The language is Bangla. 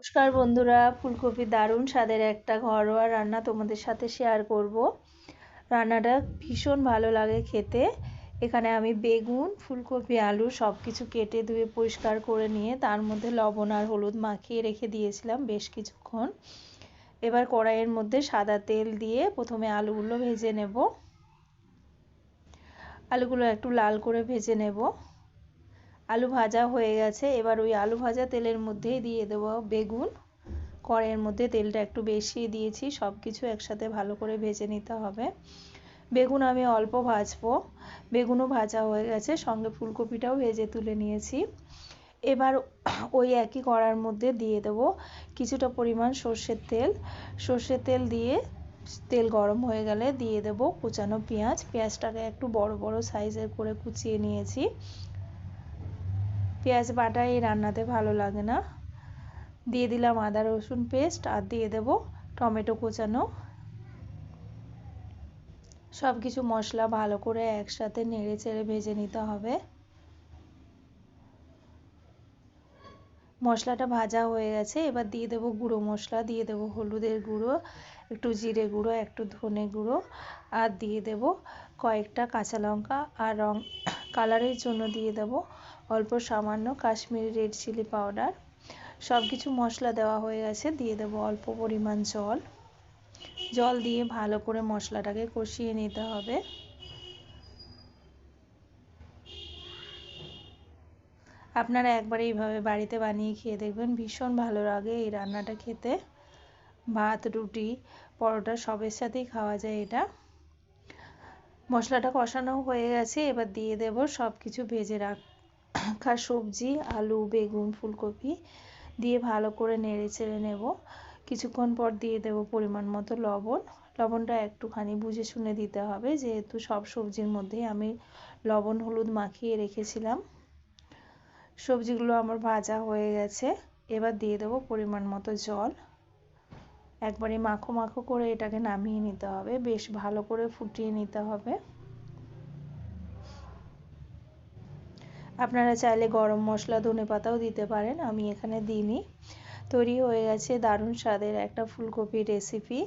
নমস্কার বন্ধুরা, ফুলকপি দারুণ স্বাদের একটা ঘরোয়া রান্না তোমাদের সাথে শেয়ার করব। রান্নাটা ভীষণ ভালো লাগে খেতে। এখানে আমি বেগুন, ফুলকপি, আলু সব কিছু কেটে ধুয়ে পরিষ্কার করে নিয়ে তার মধ্যে লবণ আর হলুদ মাখিয়ে রেখে দিয়েছিলাম বেশ কিছুক্ষণ। এবার কড়াইয়ের মধ্যে সাদা তেল দিয়ে প্রথমে আলুগুলো ভেজে নেব। আলুগুলো একটু লাল করে ভেজে নেব। আলু ভাজা হয়ে গেছে, এবার ওই আলু ভাজা তেলের মধ্যেই দিয়ে দেবো বেগুন। কড়াইয়ের মধ্যে তেলটা একটু বেশি দিয়েছি, সব কিছু একসাথে ভালো করে ভেজে নিতে হবে। বেগুন আমি অল্প ভাজবো। বেগুনও ভাজা হয়ে গেছে, সঙ্গে ফুলকপিটাও ভেজে তুলে নিয়েছি। এবার ওই একই কড়ার মধ্যে দিয়ে দেবো কিছুটা পরিমাণ সর্ষের তেল। সর্ষের তেল দিয়ে তেল গরম হয়ে গেলে দিয়ে দেবো কুচানো পেঁয়াজ। পেঁয়াজটাকে একটু বড় বড় সাইজের করে কুচিয়ে নিয়েছি। পেঁয়াজ বাটা এই রান্নাতে ভালো লাগে না। দিয়ে দিলাম আদা রসুন পেস্ট আর দিয়ে দেব টমেটো কোচানো। সব কিছু মশলা ভালো করে একসাথে নেড়ে চেড়ে ভেজে নিতে হবে। মশলাটা ভাজা হয়ে গেছে, এবার দিয়ে দেব গুঁড়ো মশলা। দিয়ে দেব হলুদের গুঁড়ো, একটু জিরে গুঁড়ো, একটু ধনে গুঁড়ো, আর দিয়ে দেব কয়েকটা কাঁচা লঙ্কা। আর কালারের জন্য দিয়ে দেব অল্প সামান্য কাশ্মীরি রেড চিলি পাউডার। সব কিছু মশলা দেওয়া হয়ে গেছে, দিয়ে দেব অল্প পরিমাণ জল। জল দিয়ে ভালো করে মশলাটাকে কষিয়ে নিতে হবে। আপনারা একবার এইভাবে বাড়িতে বানিয়ে খেয়ে দেখবেন, ভীষণ ভালো লাগে এই রান্নাটা খেতে। ভাত, রুটি, পরোটা সবের সাথেই খাওয়া যায় এটা। মশলাটা কষানো হয়ে গেছে, এবার দিয়ে দেব সব কিছু ভেজে রাখা সবজি, আলু, বেগুন, ফুলকপি দিয়ে ভালো করে নেড়ে চেড়ে নেব। কিছুক্ষণ পর দিয়ে দেব পরিমাণ মতো লবণ। লবণটা একটুখানি বুঝে শুনে দিতে হবে, যেহেতু সব সবজির মধ্যেই আমি লবণ হলুদ মাখিয়ে রেখেছিলাম। সবজিগুলো আমার ভাজা হয়ে গেছে, এবার দিয়ে দেব পরিমাণ মতো জল। একবারে মাখো মাখো করে এটাকে নামিয়ে নিতে হবে, বেশ ভালো করে ফুটিয়ে নিতে হবে। আপনারা চাইলে গরম মশলা, ধনেপাতাও দিতে পারেন, আমি এখানে দিইনি। তৈরি হয়ে গেছে দারুণ স্বাদের একটা ফুলকপির রেসিপি।